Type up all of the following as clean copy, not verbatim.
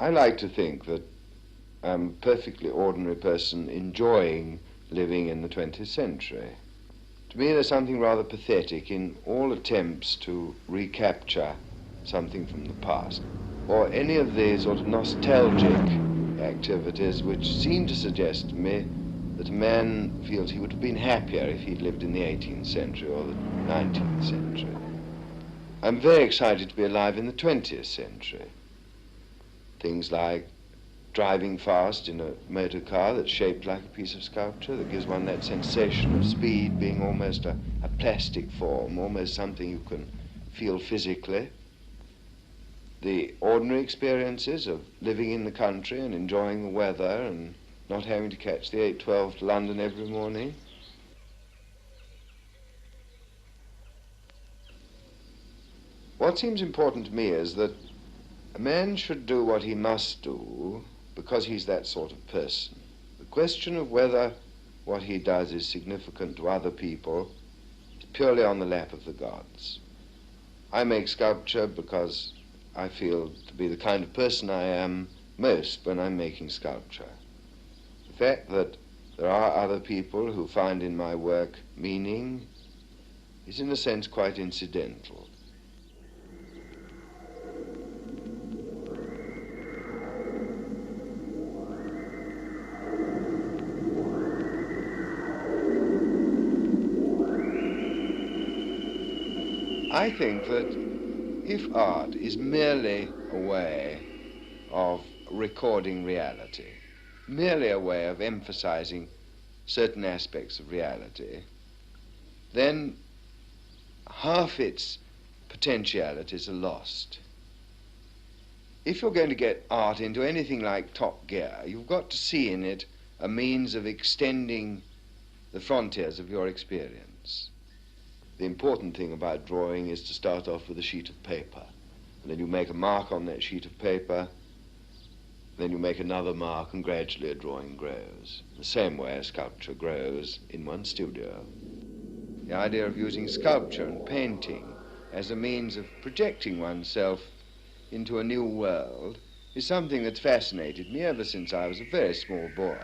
I like to think that I'm a perfectly ordinary person enjoying living in the 20th century. To me, there's something rather pathetic in all attempts to recapture something from the past, or any of the sort of nostalgic activities which seem to suggest to me that a man feels he would have been happier if he'd lived in the 18th century or the 19th century. I'm very excited to be alive in the 20th century. Things like driving fast in a motor car that's shaped like a piece of sculpture, that gives one that sensation of speed being almost a plastic form, almost something you can feel physically. The ordinary experiences of living in the country and enjoying the weather and not having to catch the 8:12 to London every morning. What seems important to me is that a man should do what he must do because he's that sort of person. The question of whether what he does is significant to other people is purely on the lap of the gods. I make sculpture because I feel to be the kind of person I am most when I'm making sculpture. The fact that there are other people who find in my work meaning is in a sense quite incidental. I think that if art is merely a way of recording reality, merely a way of emphasizing certain aspects of reality, then half its potentialities are lost. If you're going to get art into anything like Top Gear, you've got to see in it a means of extending the frontiers of your experience. The important thing about drawing is to start off with a sheet of paper, and then you make a mark on that sheet of paper, then you make another mark, and gradually a drawing grows. The same way a sculpture grows in one's studio. The idea of using sculpture and painting as a means of projecting oneself into a new world is something that's fascinated me ever since I was a very small boy.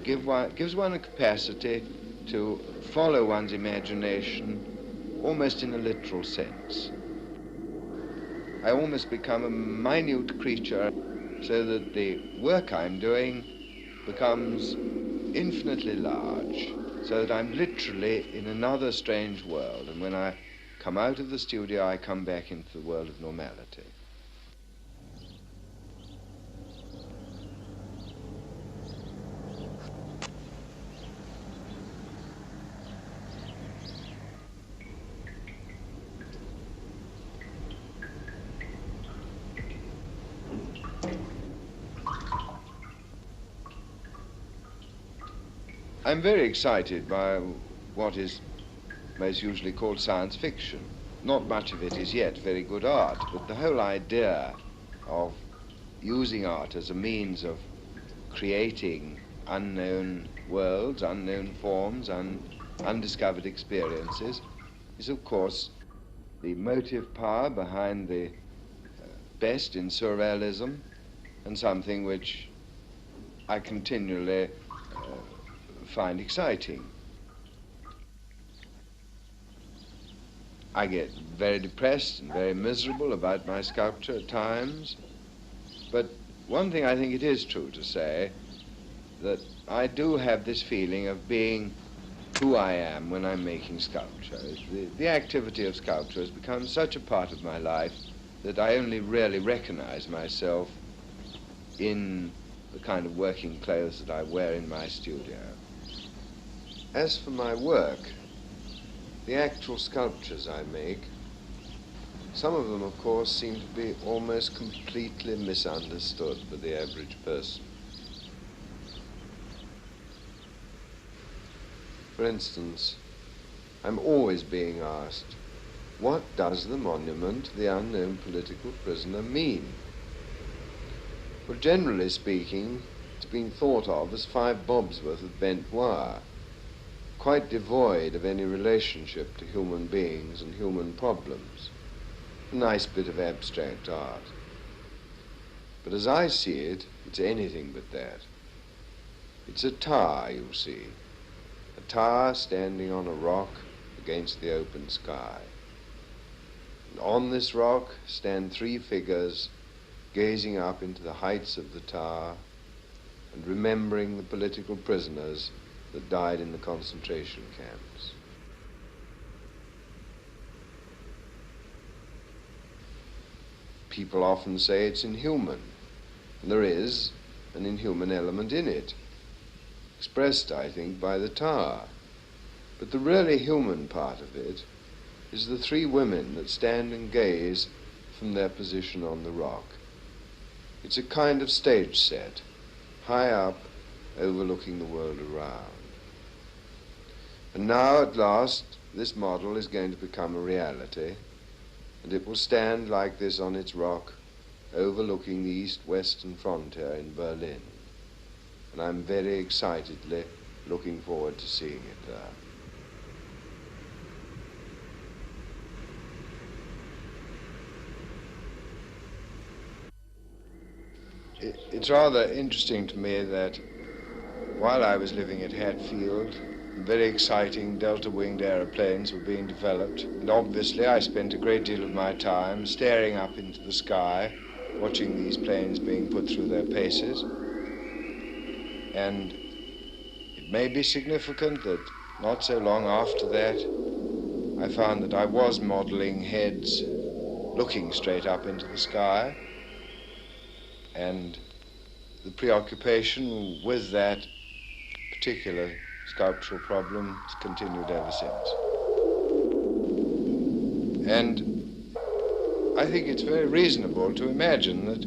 It gives one a capacity to follow one's imagination almost in a literal sense. I almost become a minute creature so that the work I'm doing becomes infinitely large, so that I'm literally in another strange world, and when I come out of the studio I come back into the world of normality. I'm very excited by what is most usually called science fiction. Not much of it is yet very good art, but the whole idea of using art as a means of creating unknown worlds, unknown forms, undiscovered experiences is, of course, the motive power behind the best in surrealism, and something which I continually find exciting. I get very depressed and very miserable about my sculpture at times, but one thing I think it is true to say, that I do have this feeling of being who I am when I'm making sculpture. The activity of sculpture has become such a part of my life that I only really recognize myself in the kind of working clothes that I wear in my studio. As for my work, the actual sculptures I make, some of them, of course, seem to be almost completely misunderstood by the average person. For instance, I'm always being asked, what does the monument to the unknown political prisoner mean? Well, generally speaking, it's been thought of as 5 bobs worth of bent wire. Of quite devoid of any relationship to human beings and human problems. A nice bit of abstract art. But as I see it, it's anything but that. It's a tower, you see. A tower standing on a rock against the open sky. And on this rock stand three figures gazing up into the heights of the tower and remembering the political prisoners that died in the concentration camps. People often say it's inhuman, and there is an inhuman element in it, expressed, I think, by the tower. But the really human part of it is the three women that stand and gaze from their position on the rock. It's a kind of stage set, high up, overlooking the world around. And now, at last, this model is going to become a reality, and it will stand like this on its rock, overlooking the east-western frontier in Berlin. And I'm very excitedly looking forward to seeing it there. It's rather interesting to me that while I was living at Hatfield, very exciting delta-winged aeroplanes were being developed, and obviously I spent a great deal of my time staring up into the sky, watching these planes being put through their paces. And it may be significant that not so long after that, I found that I was modeling heads looking straight up into the sky, and the preoccupation with that particular sculptural problem has continued ever since. And I think it's very reasonable to imagine that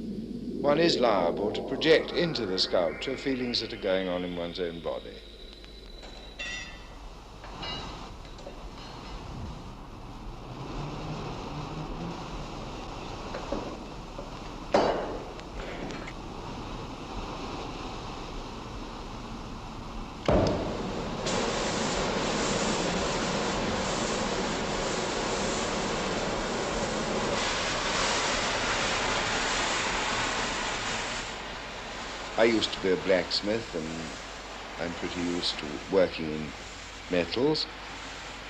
one is liable to project into the sculpture feelings that are going on in one's own body. I used to be a blacksmith, and I'm pretty used to working in metals.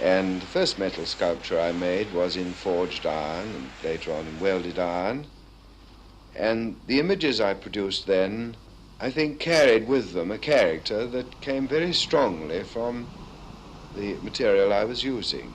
And the first metal sculpture I made was in forged iron and later on in welded iron. And the images I produced then, I think, carried with them a character that came very strongly from the material I was using.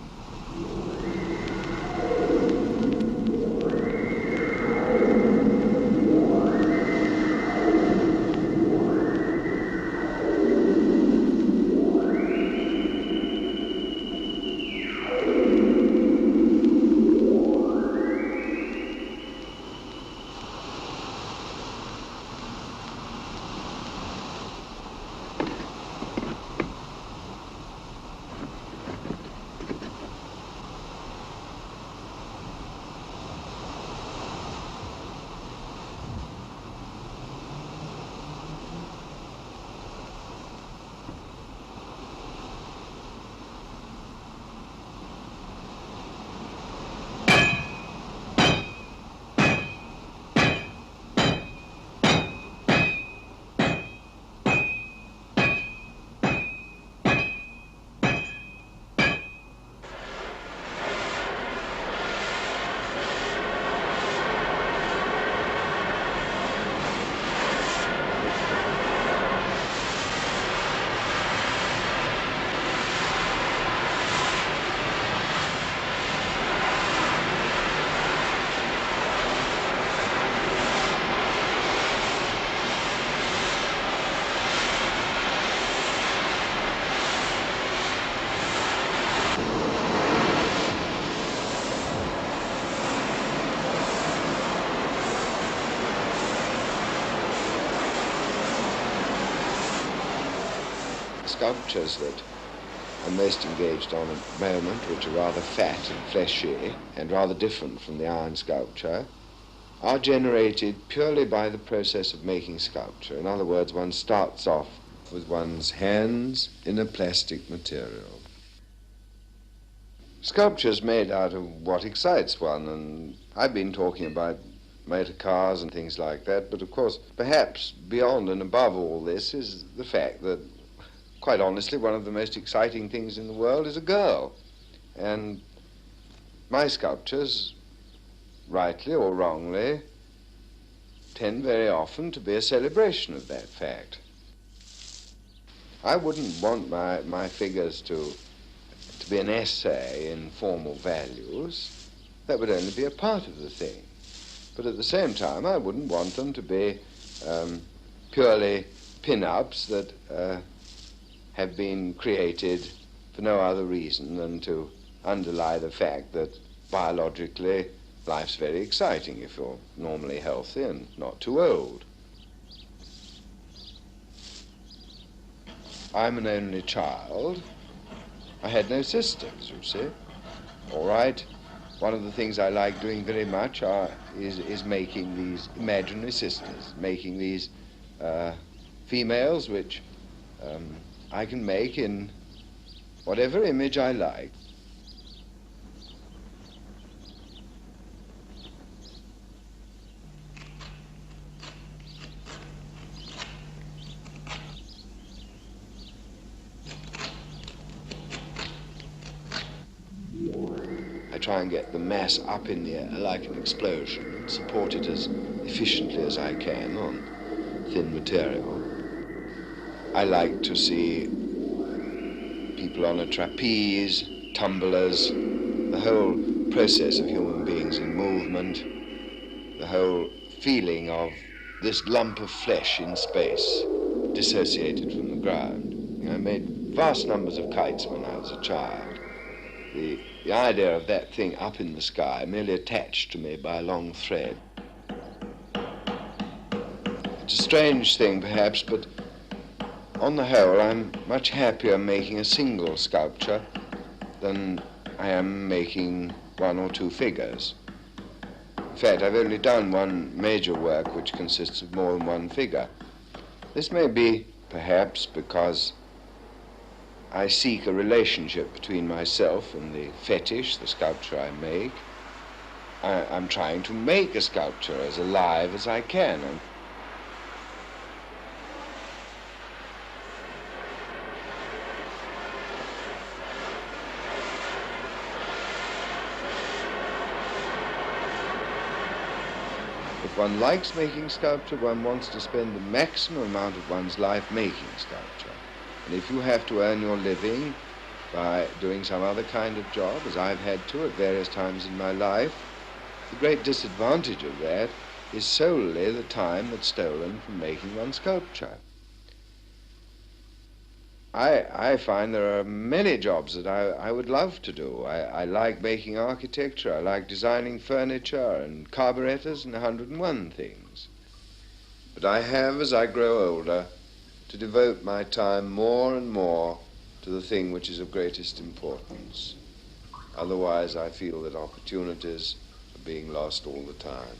Sculptures that I'm most engaged on at the moment, which are rather fat and fleshy and rather different from the iron sculpture, are generated purely by the process of making sculpture. In other words, one starts off with one's hands in a plastic material. Sculpture is made out of what excites one, and I've been talking about motor cars and things like that, but of course, perhaps beyond and above all this is the fact that, quite honestly, one of the most exciting things in the world is a girl. And my sculptures, rightly or wrongly, tend very often to be a celebration of that fact. I wouldn't want my figures to be an essay in formal values. That would only be a part of the thing. But at the same time, I wouldn't want them to be purely pin-ups that have been created for no other reason than to underlie the fact that biologically life's very exciting if you're normally healthy and not too old. I'm an only child. I had no sisters, you see. All right, one of the things I like doing very much is making these imaginary sisters, making these females which I can make in whatever image I like. I try and get the mass up in the air like an explosion, support it as efficiently as I can on thin material. I like to see people on a trapeze, tumblers, the whole process of human beings in movement, the whole feeling of this lump of flesh in space, dissociated from the ground. I made vast numbers of kites when I was a child. The idea of that thing up in the sky, merely attached to me by a long thread. It's a strange thing, perhaps, but on the whole, I'm much happier making a single sculpture than I am making one or two figures. In fact, I've only done one major work which consists of more than one figure. This may be, perhaps, because I seek a relationship between myself and the fetish, the sculpture I make. I'm trying to make a sculpture as alive as I can. If one likes making sculpture, one wants to spend the maximum amount of one's life making sculpture. And if you have to earn your living by doing some other kind of job, as I've had to at various times in my life, the great disadvantage of that is solely the time that's stolen from making one's sculpture. I find there are many jobs that I would love to do. I like making architecture, I like designing furniture and carburetors and 101 things. But I have, as I grow older, to devote my time more and more to the thing which is of greatest importance. Otherwise, I feel that opportunities are being lost all the time.